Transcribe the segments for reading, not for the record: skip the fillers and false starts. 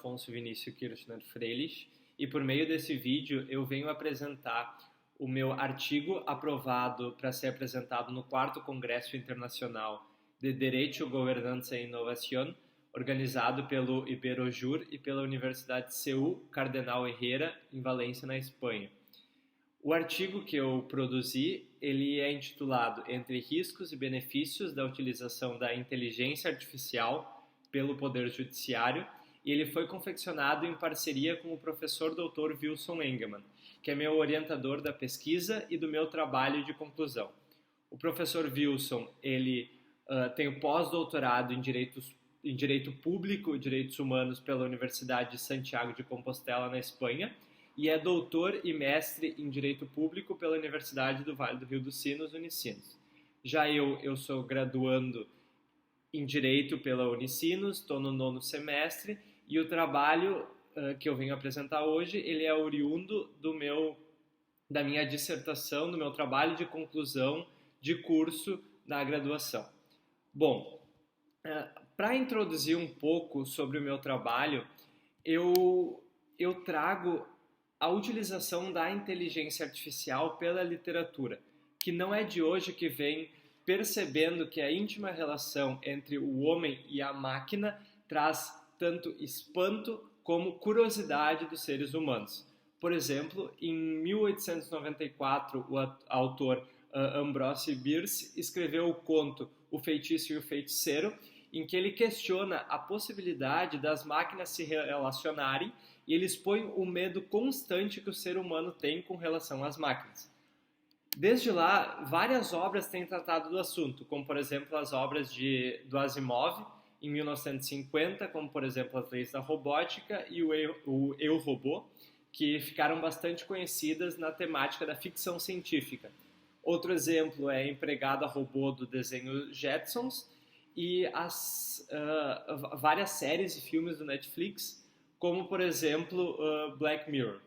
Afonso Vinícius Kirchner Freilich e por meio desse vídeo eu venho apresentar o meu artigo aprovado para ser apresentado no 4º Congresso Internacional de Derecho, Governança e Inovación, organizado pelo Iberojur e pela Universidade CEU Cardenal Herrera, em Valência, na Espanha. O artigo que eu produzi, ele é intitulado Entre riscos e benefícios da utilização da inteligência artificial pelo Poder Judiciário, e ele foi confeccionado em parceria com o professor Dr. Wilson Engelmann, que é meu orientador da pesquisa e do meu trabalho de conclusão. O professor Wilson, ele tem o pós-doutorado em Direito Público e Direitos Humanos pela Universidade de Santiago de Compostela, na Espanha, e é doutor e mestre em Direito Público pela Universidade do Vale do Rio dos Sinos, Unicinos. Já eu sou graduando em Direito pela Unicinos, estou no 9º semestre, e o trabalho que eu venho apresentar hoje, ele é oriundo da minha dissertação, do meu trabalho de conclusão de curso na graduação. Bom, para introduzir um pouco sobre o meu trabalho, eu trago a utilização da inteligência artificial pela literatura, que não é de hoje que vem percebendo que a íntima relação entre o homem e a máquina traz tanto espanto como curiosidade dos seres humanos. Por exemplo, em 1894, o autor Ambrose Bierce escreveu o conto O Feitiço e o Feiticeiro, em que ele questiona a possibilidade das máquinas se relacionarem e ele expõe o medo constante que o ser humano tem com relação às máquinas. Desde lá, várias obras têm tratado do assunto, como, por exemplo, as obras do Asimov, em 1950, como, por exemplo, As Leis da Robótica e o Eu, Robô, que ficaram bastante conhecidas na temática da ficção científica. Outro exemplo é Empregada Robô do desenho Jetsons e várias séries e filmes do Netflix, como, por exemplo, Black Mirror.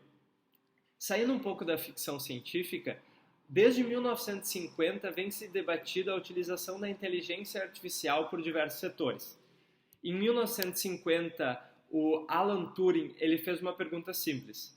Saindo um pouco da ficção científica, desde 1950 vem se debatida a utilização da inteligência artificial por diversos setores. Em 1950, o Alan Turing ele fez uma pergunta simples: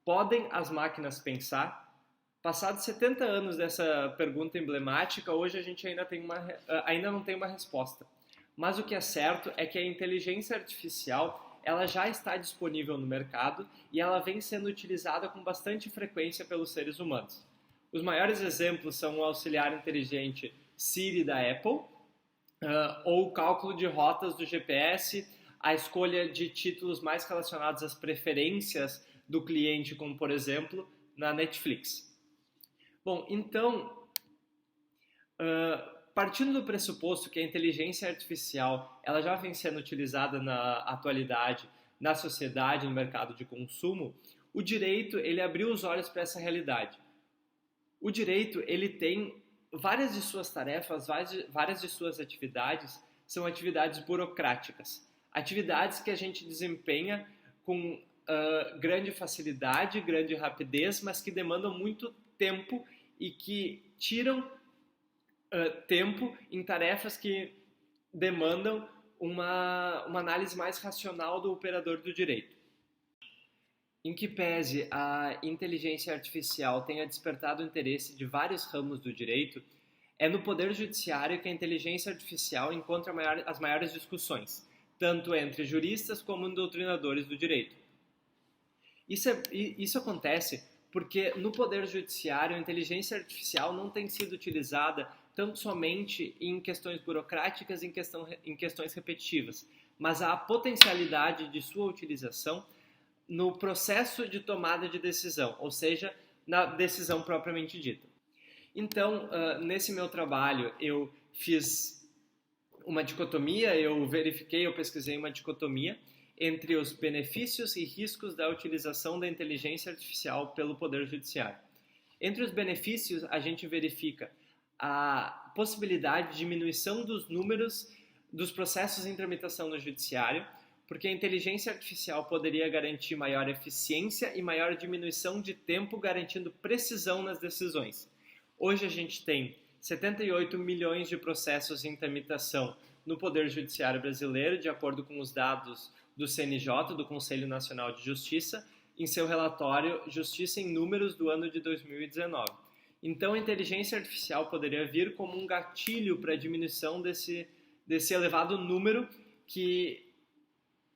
podem as máquinas pensar? Passados 70 anos dessa pergunta emblemática, hoje a gente ainda não tem uma resposta. Mas o que é certo é que a inteligência artificial ela já está disponível no mercado e ela vem sendo utilizada com bastante frequência pelos seres humanos. Os maiores exemplos são o auxiliar inteligente Siri da Apple, ou o cálculo de rotas do GPS, a escolha de títulos mais relacionados às preferências do cliente, como por exemplo na Netflix. Bom, então, partindo do pressuposto que a inteligência artificial ela já vem sendo utilizada na atualidade, na sociedade, no mercado de consumo, o direito ele abriu os olhos para essa realidade. O direito ele tem várias de suas tarefas, várias de suas atividades são atividades burocráticas, atividades que a gente desempenha com grande facilidade, grande rapidez, mas que demandam muito tempo e que tiram tempo em tarefas que demandam uma análise mais racional do operador do direito. Em que pese a inteligência artificial tenha despertado o interesse de vários ramos do direito, é no Poder Judiciário que a inteligência artificial encontra as maiores discussões, tanto entre juristas como doutrinadores do direito. Isso acontece porque no Poder Judiciário a inteligência artificial não tem sido utilizada tão somente em questões burocráticas, em questões repetitivas, mas há a potencialidade de sua utilização no processo de tomada de decisão, ou seja, na decisão propriamente dita. Então, nesse meu trabalho, eu fiz uma dicotomia, eu pesquisei uma dicotomia entre os benefícios e riscos da utilização da inteligência artificial pelo Poder Judiciário. Entre os benefícios, a gente verifica a possibilidade de diminuição dos números dos processos em tramitação no Judiciário, porque a inteligência artificial poderia garantir maior eficiência e maior diminuição de tempo, garantindo precisão nas decisões. Hoje a gente tem 78 milhões de processos em tramitação no Poder Judiciário brasileiro, de acordo com os dados do CNJ, do Conselho Nacional de Justiça, em seu relatório Justiça em Números do ano de 2019. Então, a inteligência artificial poderia vir como um gatilho para a diminuição desse elevado número que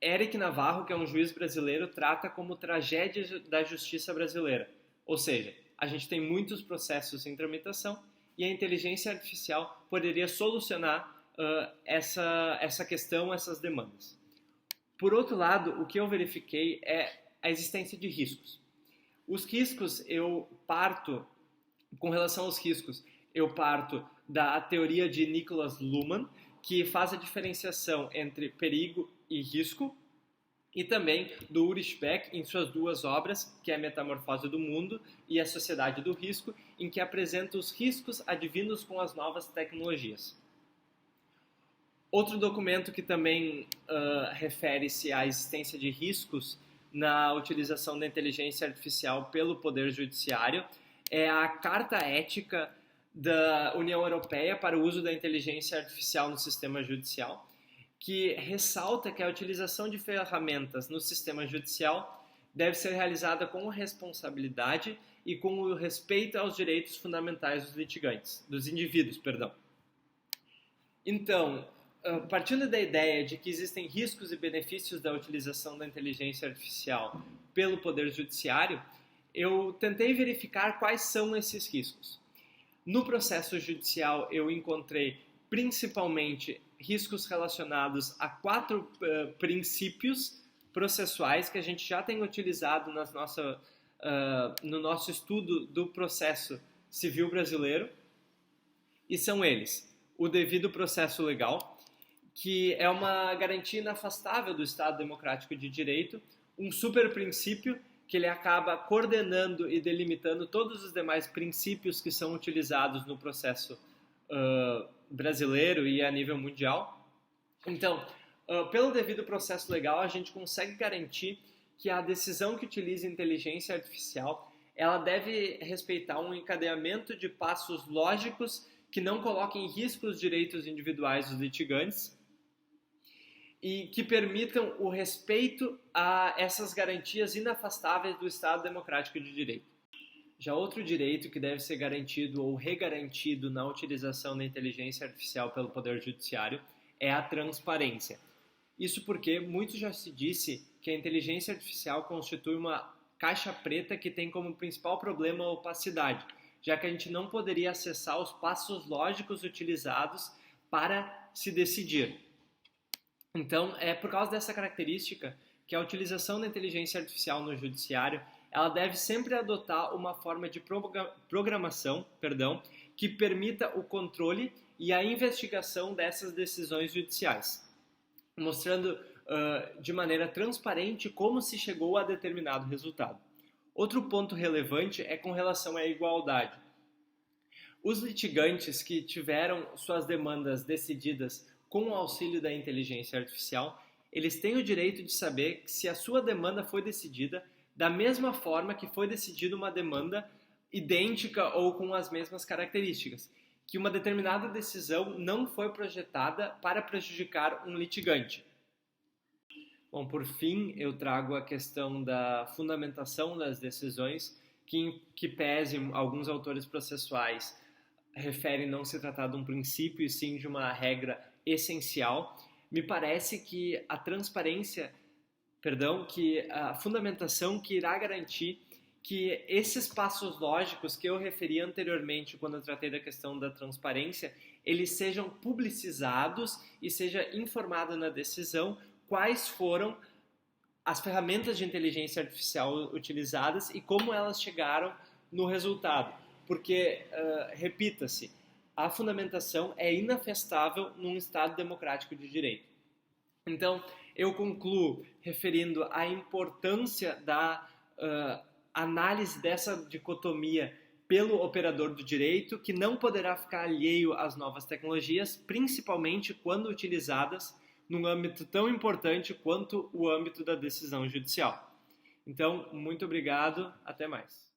Eric Navarro, que é um juiz brasileiro, trata como tragédia da justiça brasileira. Ou seja, a gente tem muitos processos em tramitação e a inteligência artificial poderia solucionar essa questão, essas demandas. Por outro lado, o que eu verifiquei é a existência de riscos. Os riscos, com relação aos riscos, eu parto da teoria de Niklas Luhmann, que faz a diferenciação entre perigo e risco, e também do Ulrich Beck em suas duas obras, que é a Metamorfose do Mundo e a Sociedade do Risco, em que apresenta os riscos advindos com as novas tecnologias. Outro documento que também refere-se à existência de riscos na utilização da inteligência artificial pelo Poder Judiciário é a Carta Ética da União Europeia para o uso da inteligência artificial no sistema judicial, que ressalta que a utilização de ferramentas no sistema judicial deve ser realizada com responsabilidade e com o respeito aos direitos fundamentais dos indivíduos. Então, partindo da ideia de que existem riscos e benefícios da utilização da inteligência artificial pelo Poder Judiciário, eu tentei verificar quais são esses riscos. No processo judicial, eu encontrei principalmente riscos relacionados a 4 princípios processuais que a gente já tem utilizado no nosso estudo do processo civil brasileiro, e são eles: o devido processo legal, que é uma garantia inafastável do Estado Democrático de Direito, um superprincípio que ele acaba coordenando e delimitando todos os demais princípios que são utilizados no processo brasileiro e a nível mundial. Então, pelo devido processo legal, a gente consegue garantir que a decisão que utiliza inteligência artificial, ela deve respeitar um encadeamento de passos lógicos que não coloquem em risco os direitos individuais dos litigantes e que permitam o respeito a essas garantias inafastáveis do Estado Democrático de Direito. Já outro direito que deve ser garantido ou regarantido na utilização da inteligência artificial pelo Poder Judiciário é a transparência. Isso porque muito já se disse que a inteligência artificial constitui uma caixa preta que tem como principal problema a opacidade, já que a gente não poderia acessar os passos lógicos utilizados para se decidir. Então, é por causa dessa característica que a utilização da inteligência artificial no judiciário, ela deve sempre adotar uma forma de programação, que permita o controle e a investigação dessas decisões judiciais, mostrando de maneira transparente como se chegou a determinado resultado. Outro ponto relevante é com relação à igualdade. Os litigantes que tiveram suas demandas decididas com o auxílio da inteligência artificial, eles têm o direito de saber se a sua demanda foi decidida da mesma forma que foi decidida uma demanda idêntica ou com as mesmas características, que uma determinada decisão não foi projetada para prejudicar um litigante. Bom, por fim, eu trago a questão da fundamentação das decisões, que pese alguns autores processuais referem não se tratar de um princípio e sim de uma regra essencial. Me parece que a fundamentação que irá garantir que esses passos lógicos que eu referi anteriormente quando eu tratei da questão da transparência, eles sejam publicizados e seja informado na decisão quais foram as ferramentas de inteligência artificial utilizadas e como elas chegaram no resultado. Porque, repita-se, a fundamentação é inafastável num Estado democrático de direito. Então, eu concluo referindo a importância da análise dessa dicotomia pelo operador do direito, que não poderá ficar alheio às novas tecnologias, principalmente quando utilizadas num âmbito tão importante quanto o âmbito da decisão judicial. Então, muito obrigado, até mais.